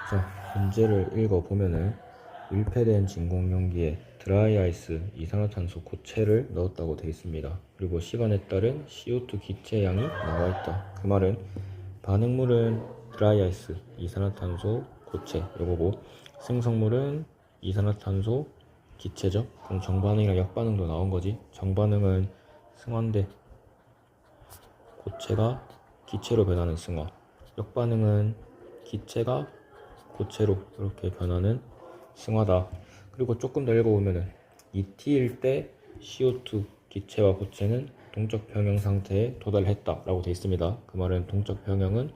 자, 문제를 읽어보면은 밀폐된 진공용기에 드라이아이스 이산화탄소 고체를 넣었다고 되어 있습니다. 그리고 시간에 따른 CO2 기체 양이 나와 있다. 그 말은 반응물은 드라이아이스 이산화탄소 고체 요거고, 생성물은 이산화탄소 기체죠. 그럼 정반응이랑 역반응도 나온 거지. 정반응은 승화인데 고체가 기체로 변하는 승화, 역반응은 기체가 고체로 이렇게 변하는 승화다. 그리고 조금 더 읽어보면은 ET일 때 CO2 기체와 고체는 동적 평형 상태에 도달했다 라고 되어 있습니다. 그 말은 동적 평형은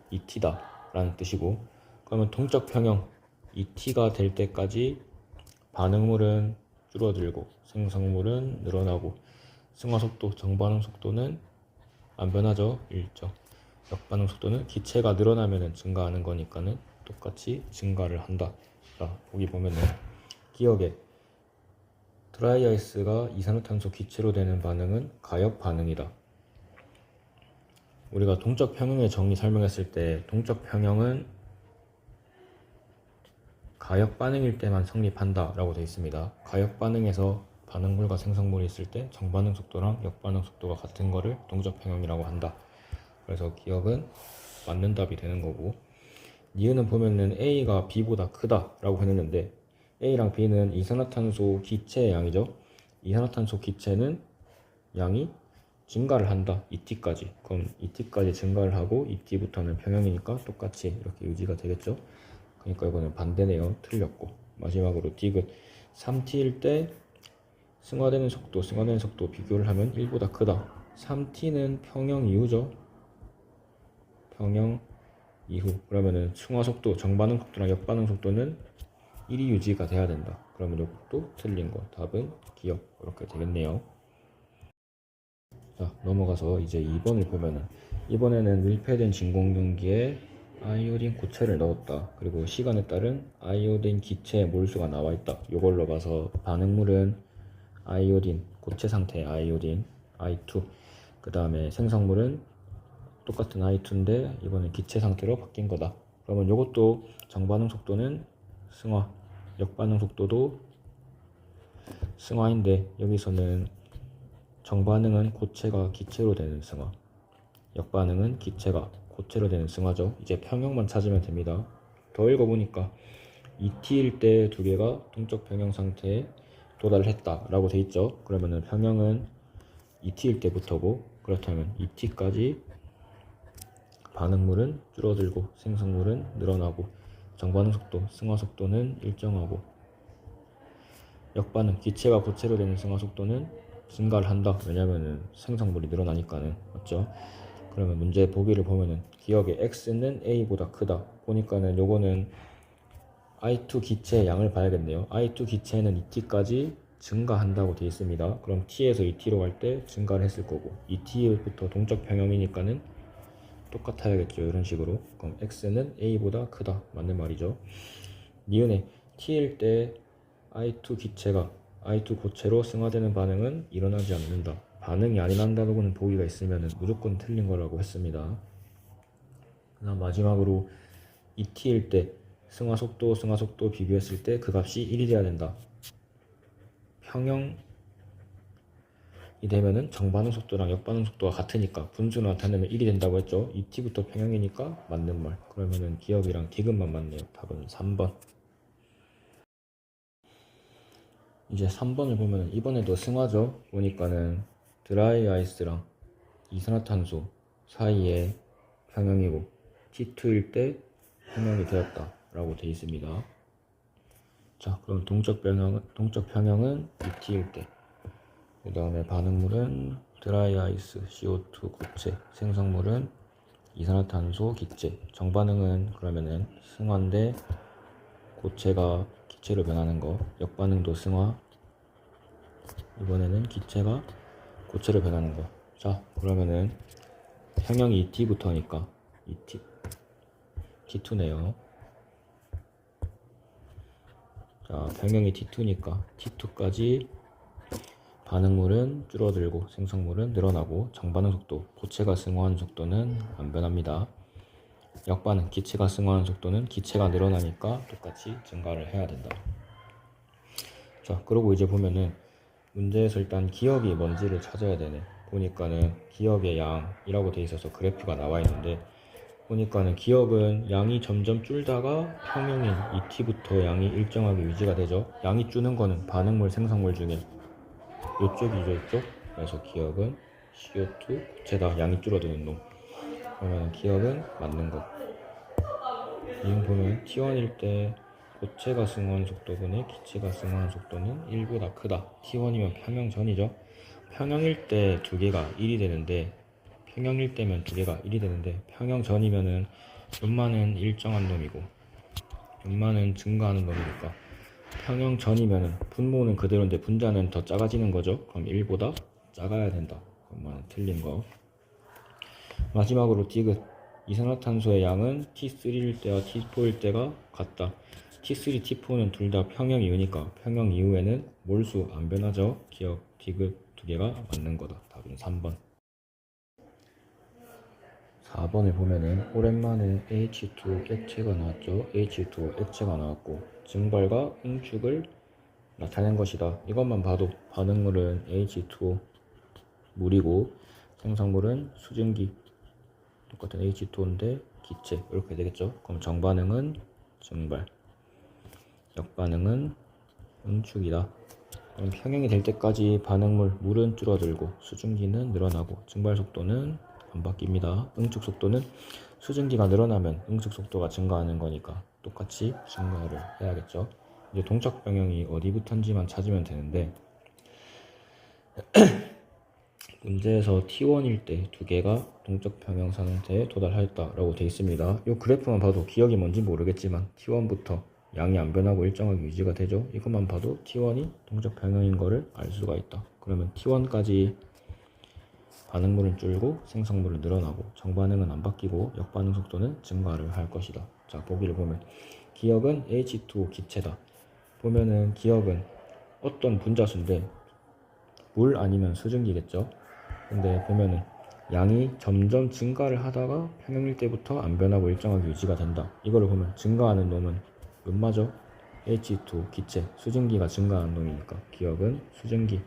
ET다 라는 뜻이고, 그러면 동적 평형 ET가 될 때까지 반응물은 줄어들고 생성물은 늘어나고, 승화 속도, 정반응 속도는 안 변하죠. 일정. 역반응 속도는 기체가 늘어나면 증가하는 거니까는 똑같이 증가를 한다. 자, 여기 보면은 기억에 드라이아이스가 이산화탄소 기체로 되는 반응은 가역 반응이다. 우리가 동적 평형의 정의 설명했을 때 동적 평형은 가역 반응일 때만 성립한다 라고 되어 있습니다. 가역 반응에서 반응물과 생성물이 있을 때 정반응 속도랑 역반응 속도가 같은 거를 동적 평형이라고 한다. 그래서 기억은 맞는 답이 되는 거고, 니은은 보면은 A가 B보다 크다 라고 했는데 A랑 B는 이산화탄소 기체의 양이죠. 이산화탄소 기체는 양이 증가를 한다. ET까지. 그럼 ET까지 증가를 하고 ET부터는 평형이니까 똑같이 이렇게 유지가 되겠죠. 그러니까 이거는 반대네요. 틀렸고. 마지막으로 D은 3T일 때 승화되는 속도 비교를 하면 1보다 크다. 3T는 평형 이후죠. 평형 이후. 그러면은 승화 속도, 정반응 속도랑 역반응 속도는 1이 유지가 돼야 된다. 그러면 이것도 틀린 거. 답은 기억. 이렇게 되겠네요. 자, 넘어가서 이제 2번을 보면은, 이번에는 밀폐된 진공용기에 아이오딘 고체를 넣었다. 그리고 시간에 따른 아이오딘 기체 몰수가 나와 있다. 이걸로 봐서 반응물은 아이오딘 고체 상태의 아이오딘 I2, 그 다음에 생성물은 똑같은 I2인데 이번엔 기체 상태로 바뀐 거다. 그러면 이것도 정반응 속도는 승화, 역반응 속도도 승화인데 여기서는 정반응은 고체가 기체로 되는 승화, 역반응은 기체가 고체로 되는 승화죠. 이제 평형만 찾으면 됩니다. 더 읽어보니까 ET일 때 두 개가 동적 평형 상태에 도달을 했다 라고 돼 있죠. 그러면은 평형은 ET일 때부터고, 그렇다면 ET까지 반응물은 줄어들고 생성물은 늘어나고, 정반응 속도, 승화 속도는 일정하고, 역반응, 기체가 고체로 되는 승화 속도는 증가를 한다. 왜냐면은 생성물이 늘어나니까는. 맞죠? 그러면 문제 보기를 보면은 기억에 X는 A보다 크다. 보니까는 요거는 I2 기체의 양을 봐야겠네요. I2 기체는 ET까지 증가한다고 되어 있습니다. 그럼 T에서 ET로 갈 때 증가를 했을 거고, ET부터 동적 평형이니까는 똑같아야겠죠. 이런 식으로. 그럼 X는 A보다 크다. 맞는 말이죠. 니은에 T일 때 I2 기체가 I2 고체로 승화되는 반응은 일어나지 않는다. 반응이 안 일어난다고는 보기가 있으면 무조건 틀린 거라고 했습니다. 그다음 마지막으로 ET일 때 승화 속도 비교했을 때 그 값이 1이 돼야 된다. 평형이 되면은 정반응 속도랑 역반응 속도가 같으니까 분수로 나타내면 1이 된다고 했죠. ET부터 평형이니까 맞는 말. 그러면은 기억이랑 디귿만 맞네요. 답은 3번. 이제 3번을 보면 이번에도 승화죠. 보니까는 드라이 아이스랑 이산화탄소 사이에 평형이고 T2일 때 평형이 되었다 라고 되어 있습니다. 자, 그럼 동적 평형은 ET일 때, 그 다음에 반응물은 드라이 아이스 CO2 고체, 생성물은 이산화탄소 기체, 정반응은 그러면은 승화인데 고체가 기체로 변하는 거, 역반응도 승화, 이번에는 기체가 고체로 변하는 거. 자, 그러면은 평형이 ET부터니까 ET, T2네요. 자, 평형이 T2니까 T2까지 반응물은 줄어들고 생성물은 늘어나고, 정반응 속도, 고체가 승화하는 속도는 안 변합니다. 역반응, 기체가 승화하는 속도는 기체가 늘어나니까 똑같이 증가를 해야 된다. 자, 그러고 이제 보면은 문제에서 일단 기억이 뭔지를 찾아야 되네. 보니까는 기억의 양이라고 돼 있어서 그래프가 나와 있는데, 보니까는 기억은 양이 점점 줄다가 평형인 2t부터 양이 일정하게 유지가 되죠. 양이 줄는 거는 반응물, 생성물 중에 이쪽이죠, 이쪽. 그래서 기억은 CO2 고체다. 양이 줄어드는 놈. 그러면 기억은 맞는 거. 이형 보면 T1일 때 고체가 승화하는 속도분의 기체가 승화하는 속도는 1보다 크다. T1이면 평형 전이죠. 평형일 때 두 개가 1이 되는데, 평형일 때면 두 개가 1이 되는데, 평형 전이면은 분만은 일정한 놈이고 분만은 증가하는 놈이니까, 평형 전이면은 분모는 그대로인데 분자는 더 작아지는 거죠. 그럼 1보다 작아야 된다. 그것만 틀린 거. 마지막으로 디귿. 이산화탄소의 양은 T3일 때와 T4일 때가 같다. T3, T4는 둘 다 평형 이유니까 평형 이후에는 몰수 안 변하죠. 기억, 디귿 두 개가 맞는 거다. 답은 3번. 4번에 보면은 오랜만에 H2 액체가 나왔죠. H2 액체가 나왔고 증발과 응축을 나타낸 것이다. 이것만 봐도 반응물은 H2O 물이고 생성물은 수증기, 똑같은 H2O인데 기체, 이렇게 되겠죠. 그럼 정반응은 증발, 역반응은 응축이다. 그럼 평형이 될 때까지 반응물 물은 줄어들고 수증기는 늘어나고 증발 속도는 안 바뀝니다. 응축 속도는 수증기가 늘어나면 응축 속도가 증가하는 거니까 똑같이 증가를 해야겠죠. 이제 동적 병형이 어디부터인지만 찾으면 되는데, 문제에서 T1일 때 두 개가 동적 평형 상태에 도달하였다라고 되어 있습니다. 이 그래프만 봐도 기억이 뭔지 모르겠지만 T1부터 양이 안 변하고 일정하게 유지가 되죠. 이것만 봐도 T1이 동적 평형인 거를 알 수가 있다. 그러면 T1까지 반응물은 줄고 생성물은 늘어나고 정반응은 안 바뀌고 역반응 속도는 증가를 할 것이다. 자, 보기를 보면 기억은 H2O 기체다. 보면은 기억은 어떤 분자수인데 물 아니면 수증기겠죠. 근데 보면은 양이 점점 증가를 하다가 평형일 때부터 안 변하고 일정하게 유지가 된다. 이거를 보면 증가하는 놈은 뭐죠? H2O 기체, 수증기가 증가하는 놈이니까 기억은 수증기.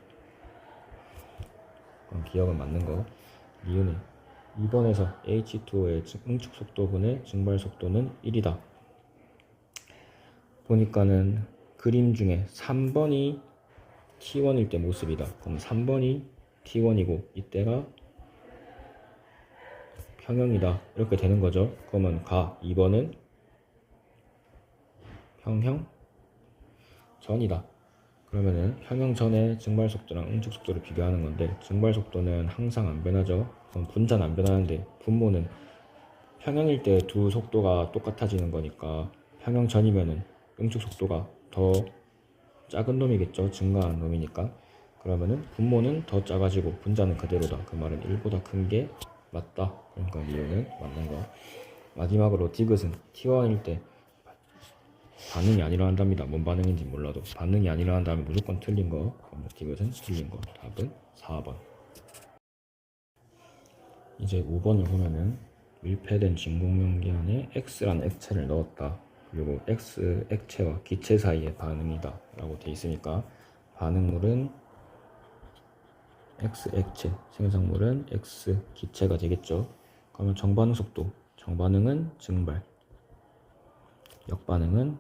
그럼 기억은 맞는 거. 이유는 2번에서 H2O의 응축 속도분의 증발 속도는 1이다. 보니까는 그림 중에 3번이 T1일 때 모습이다. 그럼 3번이 T1이고 이때가 평형이다. 이렇게 되는 거죠. 그러면 2번은 평형 전이다. 그러면은 평형 전의 증발 속도랑 응축 속도를 비교하는 건데, 증발 속도는 항상 안 변하죠. 그럼 분자는 안 변하는데 분모는 평형일 때 두 속도가 똑같아지는 거니까 평형 전이면은 응축 속도가 더 작은 놈이겠죠. 증가한 놈이니까. 그러면은 분모는 더 작아지고 분자는 그대로다. 그 말은 1보다 큰 게 맞다. 그러니까 이유는 맞는 거. 마지막으로 디귿은 T1일 때 반응이 안 일어난답니다. 뭔 반응인지 몰라도 반응이 안 일어난다면 무조건 틀린 거. 그럼 디귿은 틀린 거. 답은 4번. 이제 5번을 보면은 밀폐된 진공용기 안에 X란 액체를 넣었다. 그리고 X 액체와 기체 사이의 반응이다 라고 돼 있으니까 반응물은 X 액체, 생성물은 X 기체가 되겠죠. 그러면 정반응 속도, 정반응은 증발, 역반응은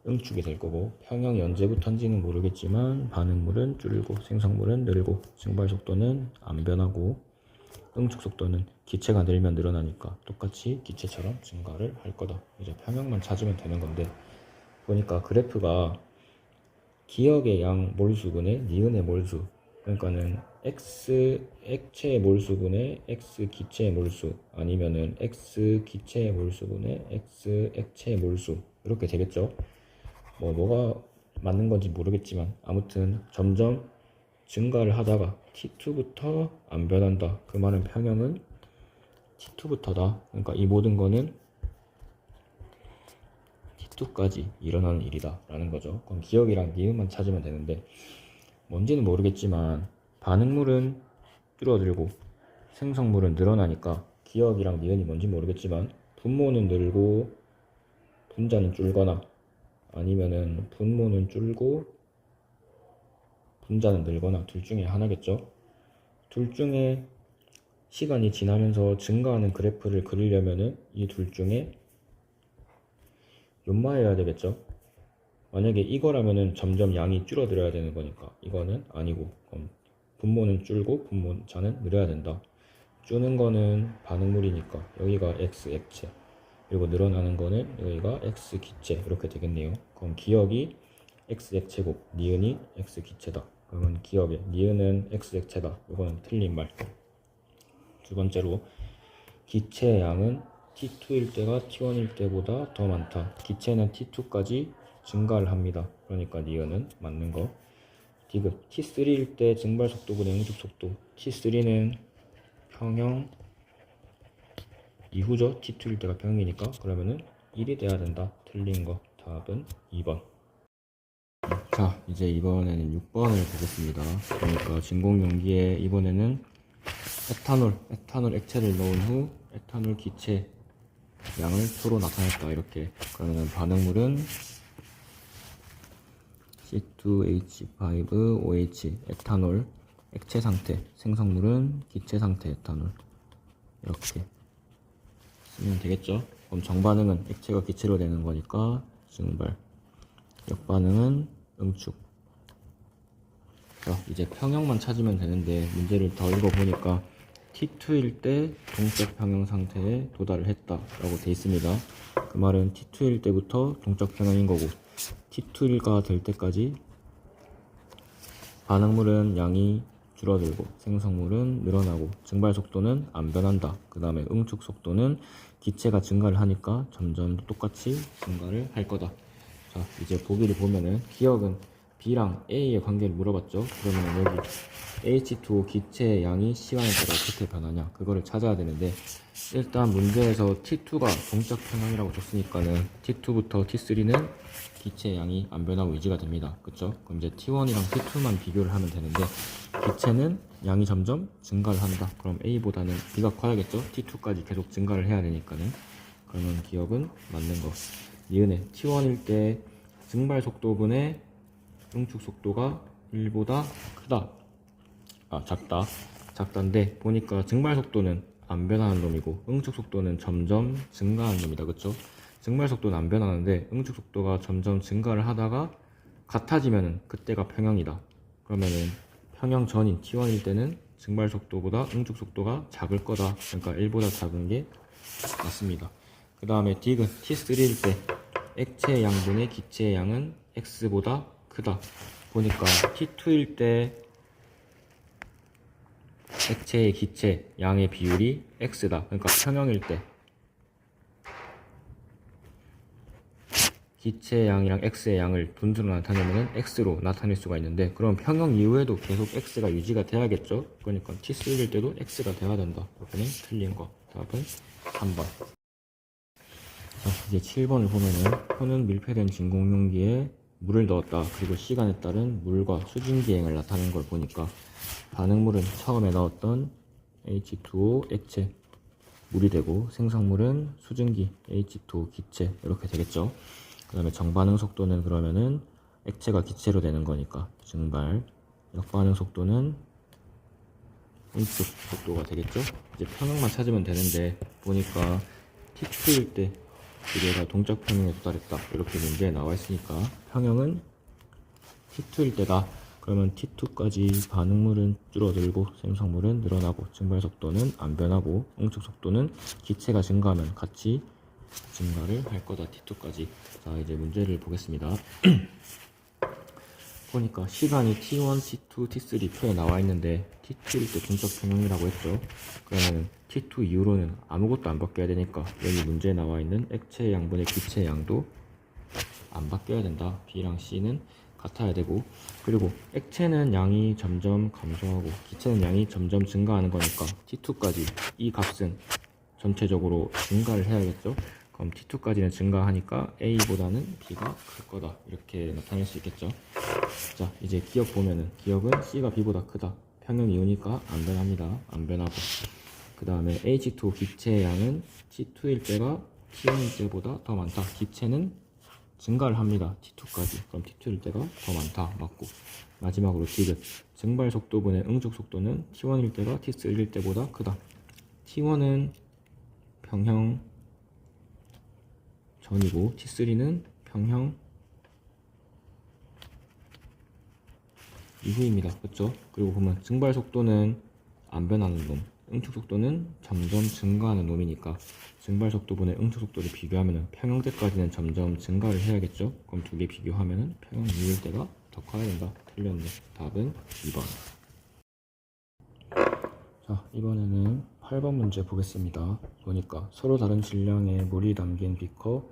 응축이 될 거고, 평형이 언제부터인지는 모르겠지만 반응물은 줄고 생성물은 늘고 증발 속도는 안 변하고 응축 속도는 기체가 늘면 늘어나니까 똑같이 기체처럼 증가를 할 거다. 이제 평형만 찾으면 되는 건데, 보니까 그래프가 기억의 양 몰수분의 니은의 몰수, 그러니까는 X 액체의 몰수분의 X 기체의 몰수, 아니면은 X 기체의 몰수분의 X 액체의 몰수, 이렇게 되겠죠. 뭐가 맞는 건지 모르겠지만 아무튼 점점 증가를 하다가 T2부터 안 변한다. 그 말은 평형은 T2부터다. 그러니까 이 모든 거는 T2까지 일어나는 일이다 라는 거죠. 그럼 기억이랑 니은만 찾으면 되는데, 뭔지는 모르겠지만 반응물은 줄어들고 생성물은 늘어나니까 기억이랑 니은이 뭔지 모르겠지만 분모는 늘고 분자는 줄거나 아니면은 분모는 줄고 분자는 늘거나 둘 중에 하나겠죠. 둘 중에 시간이 지나면서 증가하는 그래프를 그리려면은 이 둘 중에 연마해야 되겠죠. 만약에 이거라면은 점점 양이 줄어들어야 되는 거니까 이거는 아니고, 그럼 분모는 줄고 분모자는 늘어야 된다. 주는 거는 반응물이니까 여기가 x 액체, 그리고 늘어나는 거는 여기가 x 기체 이렇게 되겠네요. 그럼 기억이 x 액체고 니은이 x 기체다. 그러면 기억의 니은은 x 액체다. 이거는 틀린 말. 두 번째로 기체의 양은 T2일 때가 T1일 때보다 더 많다. 기체는 T2까지 증가를 합니다. 그러니까 니은은 맞는 거. 디귿 T3일 때 증발 속도분의 응축 속도. T3는 평형 이후죠. T2일 때가 평형이니까. 그러면은 1이 돼야 된다. 틀린 거. 답은 2번. 자, 이제 이번에는 6번을 보겠습니다. 그러니까 진공용기에 이번에는 에탄올 액체를 넣은 후 에탄올 기체 양을 표로 나타냈다. 이렇게. 그러면 반응물은 C2H5OH 에탄올 액체 상태, 생성물은 기체 상태 에탄올. 이렇게 쓰면 되겠죠. 그럼 정반응은 액체가 기체로 되는 거니까 증발, 역반응은 응축. 자, 이제 평형만 찾으면 되는데 문제를 더 읽어보니까 T2일 때 동적 평형 상태에 도달을 했다 라고 되어 있습니다. 그 말은 T2일 때부터 동적 평형인 거고, T2가 될 때까지 반응물은 양이 줄어들고 생성물은 늘어나고 증발 속도는 안 변한다. 그 다음에 응축 속도는 기체가 증가를 하니까 점점 똑같이 증가를 할 거다. 자, 이제 보기를 보면은 기억은 B랑 A의 관계를 물어봤죠. 그러면 여기 H2O 기체의 양이 시간에 따라 어떻게 변하냐, 그거를 찾아야 되는데, 일단 문제에서 T2가 동적 평형이라고 줬으니까는 T2부터 T3는 기체의 양이 안 변하고 유지가 됩니다. 그쵸? 그럼 이제 T1이랑 T2만 비교를 하면 되는데, 기체는 양이 점점 증가를 한다. 그럼 A보다는 B가 커야겠죠? T2까지 계속 증가를 해야 되니까는. 그러면 기억은 맞는 거. 니은에 T1일 때 증발 속도분의 응축 속도가 1보다 크다. 작다인데 보니까 증발 속도는 안 변하는 놈이고 응축 속도는 점점 증가하는 놈이다. 그쵸? 증발 속도는 안 변하는데 응축 속도가 점점 증가를 하다가 같아지면은 그때가 평형이다. 그러면은 평형 전인 T1일 때는 증발 속도보다 응축 속도가 작을 거다. 그러니까 1보다 작은 게 맞습니다. 그 다음에 디귿 T3일 때 액체 양분의 기체 양은 X보다 크다. 보니까 T2일 때 액체의 기체 양의 비율이 X다. 그러니까 평형일 때 기체 양이랑 X의 양을 분수로 나타내면 X로 나타낼 수가 있는데, 그럼 평형 이후에도 계속 X가 유지가 돼야겠죠. 그러니까 T3일 때도 X가 돼야 된다. 이거는 틀린 거. 답은 3번. 자, 이제 7번을 보면은 표는 밀폐된 진공용기에 물을 넣었다. 그리고 시간에 따른 물과 수증 기행을 나타낸 걸 보니까 반응물은 처음에 넣었던 H2O 액체 물이 되고 생성물은 수증기 H2O 기체 이렇게 되겠죠. 그 다음에 정반응 속도는 그러면은 액체가 기체로 되는 거니까 증발, 역반응 속도는 응축 속도가 되겠죠. 이제 평형만 찾으면 되는데 보니까 T2일 때 기계가 동적 평형에 도달했다. 이렇게 문제에 나와 있으니까 평형은 T2일 때다. 그러면 T2까지 반응물은 줄어들고 생성물은 늘어나고 증발 속도는 안 변하고 응축 속도는 기체가 증가하면 같이 증가를 할 거다. T2까지. 자, 이제 문제를 보겠습니다. 보니까 시간이 T1, T2, T3 표에 나와 있는데 T2일 때 동적 평형이라고 했죠. 그러면 T2 이후로는 아무것도 안 바뀌어야 되니까 여기 문제에 나와 있는 액체 양분의 기체 양도 안 바뀌어야 된다. B랑 C는 같아야 되고, 그리고 액체는 양이 점점 감소하고 기체는 양이 점점 증가하는 거니까 T2까지 이 값은 전체적으로 증가를 해야겠죠. 그럼 T2까지는 증가하니까 A보다는 B가 클 거다. 이렇게 나타낼 수 있겠죠. 자, 이제 기억 보면은 기억은 C가 B보다 크다. 평형 이후니까 안 변합니다. 안 변하고. 그 다음에 H2 기체의 양은 T2일 때가 T1일 때보다 더 많다. 기체는 증가를 합니다. T2까지. 그럼 T2일 때가 더 많다. 맞고. 마지막으로 디귿. 증발 속도분의 응축 속도는 T1일 때가 T3일 때보다 크다. T1은 평형 전이고 T3는 평형 이후입니다. 그렇죠? 그리고 보면 증발 속도는 안 변하는 놈, 응축 속도는 점점 증가하는 놈이니까 증발 속도분의 응축 속도를 비교하면 평형 때까지는 점점 증가를 해야겠죠? 그럼 두 개 비교하면 평형 이후일 때가 더 커야 된다. 틀렸네. 답은 2번. 자, 이번에는 8번 문제 보겠습니다. 보니까 서로 다른 질량의 물이 담긴 비커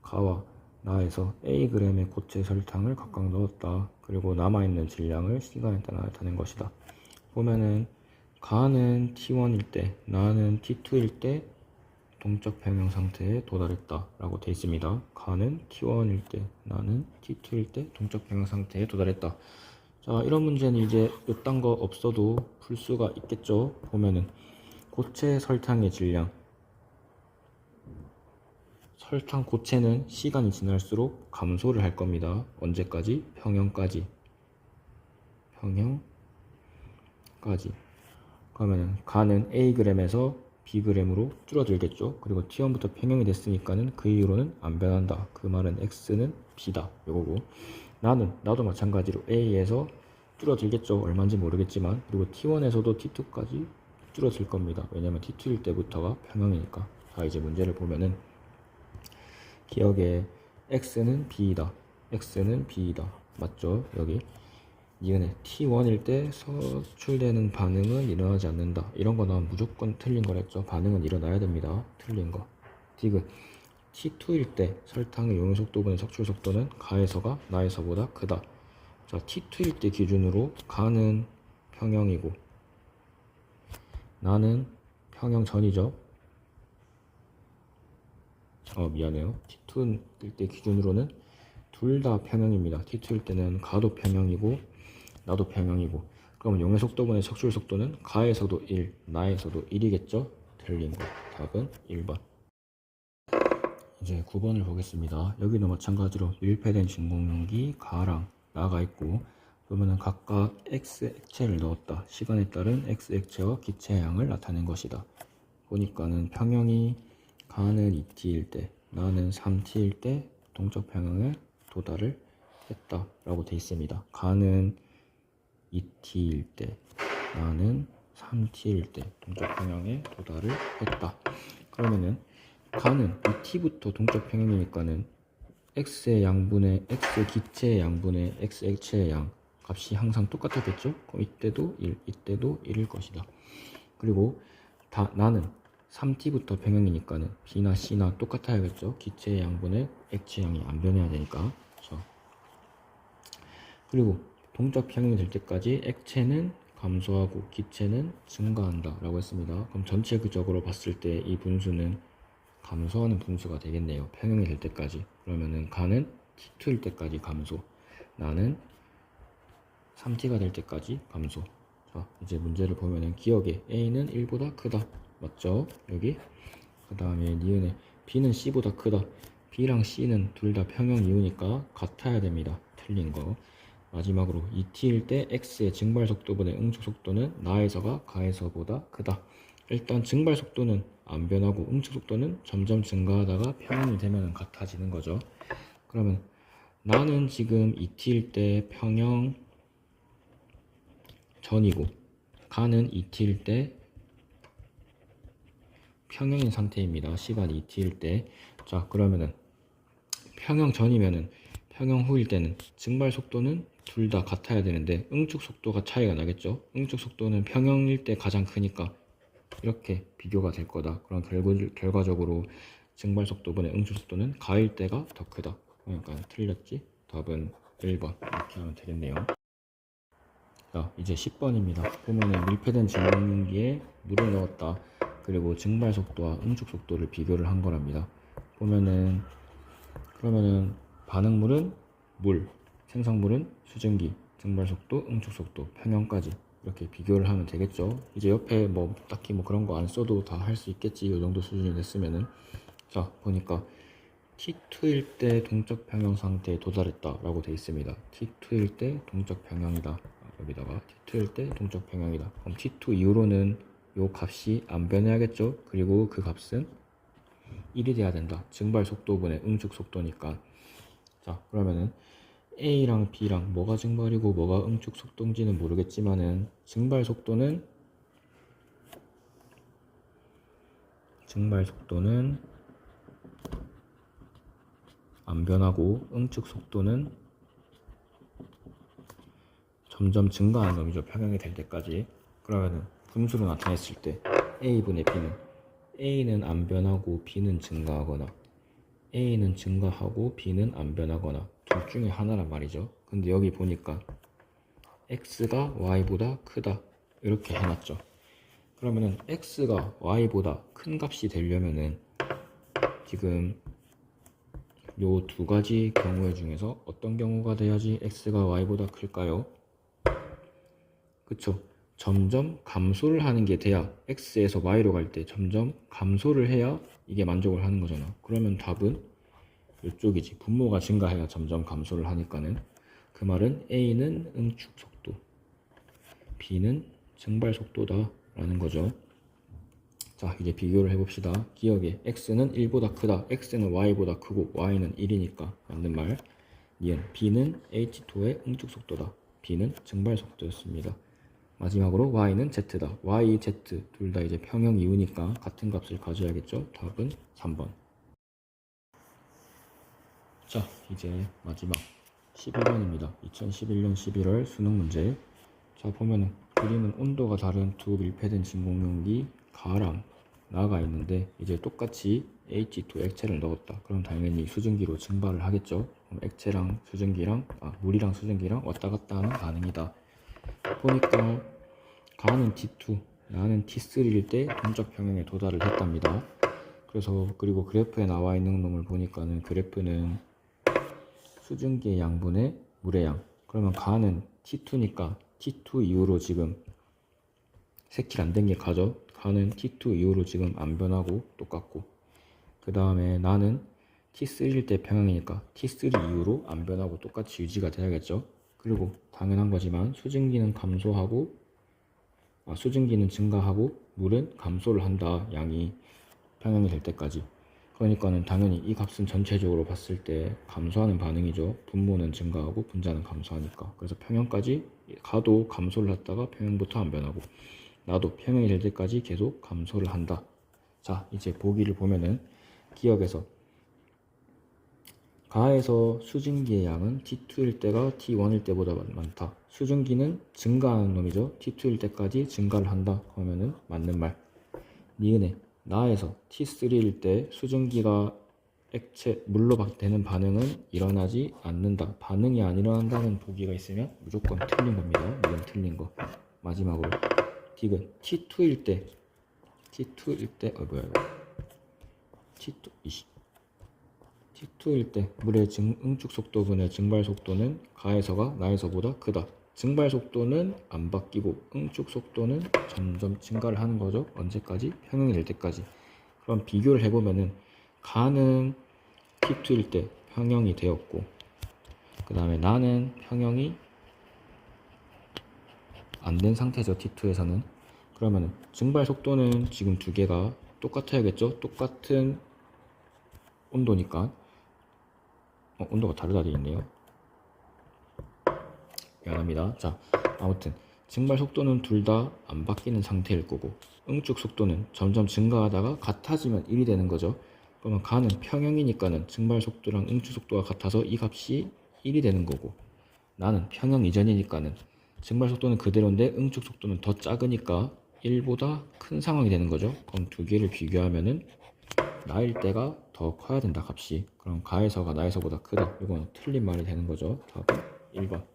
가와 나에서 Ag의 고체 설탕을 각각 넣었다. 그리고 남아있는 질량을 시간에 따라 나타낸 것이다. 보면은 가는 T1일 때, 나는 T2일 때 동적 평형 상태에 도달했다 라고 되어 있습니다. 가는 T1일 때, 나는 T2일 때 동적 평형 상태에 도달했다. 자, 이런 문제는 이제 이딴 거 없어도 풀 수가 있겠죠. 보면은 고체 설탕의 질량, 설탕 고체는 시간이 지날수록 감소를 할 겁니다. 언제까지? 평형까지. 그러면은 가는 Ag에서 Bg으로 줄어들겠죠. 그리고 T1부터 평형이 됐으니까는 그 이후로는 안 변한다. 그 말은 X는 B다. 요거고. 나도 마찬가지로 A에서 줄어들겠죠. 얼마인지 모르겠지만. 그리고 T1에서도 T2까지 줄어들 겁니다. 왜냐면 T2일 때부터가 평형이니까. 자, 이제 문제를 보면은 기억에 X는 B이다. X는 B이다. 맞죠? 여기 이거는 T1일 때 서출되는 반응은 일어나지 않는다. 이런 거 나오면 무조건 틀린 거랬죠. 반응은 일어나야 됩니다. 틀린 거. 디귿. T2일 때 설탕의 용해 속도분의 석출 속도는 가에서가 나에서보다 크다. 자, T2일 때 기준으로 가는 평형이고 나는 평형 전이죠. 미안해요. T2일 때 기준으로는 둘 다 평형입니다. T2일 때는 가도 평형이고 나도 평형이고. 그럼 용해 속도분의 석출 속도는 가에서도 1, 나에서도 1이겠죠? 틀린 거. 답은 1번. 이제 9번을 보겠습니다. 여기도 마찬가지로 밀폐된 진공용기 가랑 나가 있고, 그러면은 각각 X 액체를 넣었다. 시간에 따른 X 액체와 기체의 양을 나타낸 것이다. 보니까는 평형이 가는 2t일 때, 나는 3t일 때 동적 평형에 도달을 했다 라고 되어 있습니다. 가는 2t일 때, 나는 3t일 때 동적 평형에 도달을 했다. 그러면은 가는 2t부터 동적 평형이니까는 x의 양분의 x 기체의 양분의 x 액체의 양 값이 항상 똑같았겠죠? 그럼 이때도 1, 이때도 1일 것이다. 그리고 나는 3t부터 평형이니까는 b나 c나 똑같아야겠죠? 기체의 양분의 액체 양이 안 변해야 되니까. 그렇죠? 그리고 동적 평형이 될 때까지 액체는 감소하고 기체는 증가한다 라고 했습니다. 그럼 전체적으로 봤을 때 이 분수는 감소하는 분수가 되겠네요. 평형이 될 때까지. 그러면은 가는 T2일 때까지 감소, 나는 3t가 될 때까지 감소. 자, 이제 문제를 보면은 기억에 A는 1보다 크다. 맞죠? 여기. 그 다음에 니은에 B는 C보다 크다. B랑 C는 둘 다 평형 이후니까 같아야 됩니다. 틀린 거. 마지막으로 2t일 때 X의 증발 속도분의 응축 속도는 나에서가 가에서보다 크다. 일단 증발 속도는 안 변하고 응축 속도는 점점 증가하다가 평형이 되면 같아지는 거죠. 그러면 나는 지금 2t일 때 평형 전이고 가는 2t일 때 평형인 상태입니다. 시간 2t일 때. 자, 그러면은 평형 전이면은 평형 후일 때는 증발 속도는 둘 다 같아야 되는데 응축 속도가 차이가 나겠죠. 응축 속도는 평형일 때 가장 크니까 이렇게 비교가 될 거다. 그럼 결과적으로 증발 속도분의 응축 속도는 가일 때가 더 크다. 그러니까 틀렸지. 답은 1번. 이렇게 하면 되겠네요. 자, 이제 10번입니다. 보면은 밀폐된 진공용기에 물을 넣었다. 그리고 증발 속도와 응축 속도를 비교를 한 거랍니다. 보면은 그러면은 반응물은 물, 생성물은 수증기, 증발 속도, 응축 속도, 평형까지. 이렇게 비교를 하면 되겠죠. 이제 옆에 뭐 딱히 뭐 그런 거 안 써도 다 할 수 있겠지. 이 정도 수준이 됐으면은. 자, 보니까 T2일 때 동적 평형 상태에 도달했다 라고 되어 있습니다. T2일 때 동적 평형이다. 여기다가 T2일 때 동적 평형이다. 그럼 T2 이후로는 요 값이 안 변해야겠죠. 그리고 그 값은 1이 돼야 된다. 증발 속도분의 응축 속도니까. 자, 그러면은 A랑 B랑 뭐가 증발이고 뭐가 응축 속도인지는 모르겠지만은 증발 속도는 안 변하고 응축 속도는 점점 증가하는 놈이죠. 평형이 될 때까지. 그러면은 분수로 나타냈을 때 A분의 B는 A는 안 변하고 B는 증가하거나 A는 증가하고 B는 안 변하거나 둘 중에 하나란 말이죠. 근데 여기 보니까 X가 Y보다 크다 이렇게 해놨죠. 그러면은 X가 Y보다 큰 값이 되려면은 지금 요 두 가지 경우의 중에서 어떤 경우가 돼야지 X가 Y보다 클까요? 그쵸? 점점 감소를 하는 게 돼야 X에서 Y로 갈 때 점점 감소를 해야 이게 만족을 하는 거잖아. 그러면 답은 이쪽이지. 분모가 증가해야 점점 감소를 하니까는. 그 말은 A는 응축 속도, B는 증발 속도다 라는 거죠. 자, 이제 비교를 해봅시다. 기억에 X는 1보다 크다. X는 Y보다 크고 Y는 1이니까 맞는 말. 니은 B는 H2의 응축 속도다. B는 증발 속도였습니다. 마지막으로 Y는 Z다. Y, Z 둘 다 이제 평형 이유니까 같은 값을 가져야겠죠. 답은 3번. 자, 이제 마지막 11번입니다. 2011년 11월 수능 문제. 자, 보면은 그림은 온도가 다른 두 밀폐된 진공용기 가랑 나가 있는데 이제 똑같이 H2 액체를 넣었다. 그럼 당연히 수증기로 증발을 하겠죠. 그럼 액체랑 수증기랑 물이랑 수증기랑 왔다 갔다 하는 반응이다. 보니까 가는 T2, 나는 T3일 때 동적 평형에 도달을 했답니다. 그래서 그리고 그래프에 나와 있는 놈을 보니까는 그래프는 수증기의 양분의 물의 양. 그러면 가는 T2니까 T2 이후로 지금 새킬 안 된 게 가죠. 가는 T2 이후로 지금 안 변하고 똑같고, 그 다음에 나는 T3일 때 평형이니까 T3 이후로 안 변하고 똑같이 유지가 돼야겠죠. 그리고 당연한 거지만 수증기는 증가하고 물은 감소를 한다. 양이 평형이 될 때까지. 그러니까는 당연히 이 값은 전체적으로 봤을 때 감소하는 반응이죠. 분모는 증가하고 분자는 감소하니까. 그래서 평형까지 가도 감소를 했다가 평형부터 안 변하고, 나도 평형이 될 때까지 계속 감소를 한다. 자, 이제 보기를 보면은 기억에서 가에서 수증기의 양은 T2일 때가 T1일 때보다 많다. 수증기는 증가하는 놈이죠. T2일 때까지 증가를 한다. 그러면은 맞는 말. 니은에 나에서 T3일 때 수증기가 물로 되는 반응은 일어나지 않는다. 반응이 안 일어난다는 보기가 있으면 무조건 틀린 겁니다. 이건 틀린 거. 마지막으로 디귿 T2일 때 T2일 때 물의 응축 속도분의 증발 속도는 가에서가 나에서보다 크다. 증발 속도는 안 바뀌고 응축 속도는 점점 증가를 하는 거죠. 언제까지? 평형이 될 때까지. 그럼 비교를 해보면은 가는 T2일 때 평형이 되었고, 그 다음에 나는 평형이 안 된 상태죠. T2에서는. 그러면은 증발 속도는 지금 두 개가 똑같아야겠죠. 똑같은 온도니까. 온도가 다르다 되어 있네요. 미안합니다. 자, 아무튼 증발 속도는 둘 다 안 바뀌는 상태일 거고, 응축 속도는 점점 증가하다가 같아지면 1이 되는 거죠. 그러면 가는 평형이니까는 증발 속도랑 응축 속도가 같아서 이 값이 1이 되는 거고, 나는 평형 이전이니까는 증발 속도는 그대로인데 응축 속도는 더 작으니까 1보다 큰 상황이 되는 거죠. 그럼 두 개를 비교하면은 나일 때가 더 커야 된다 값이. 그럼 가에서가 나에서보다 크다. 이건 틀린 말이 되는 거죠. 답은 1번.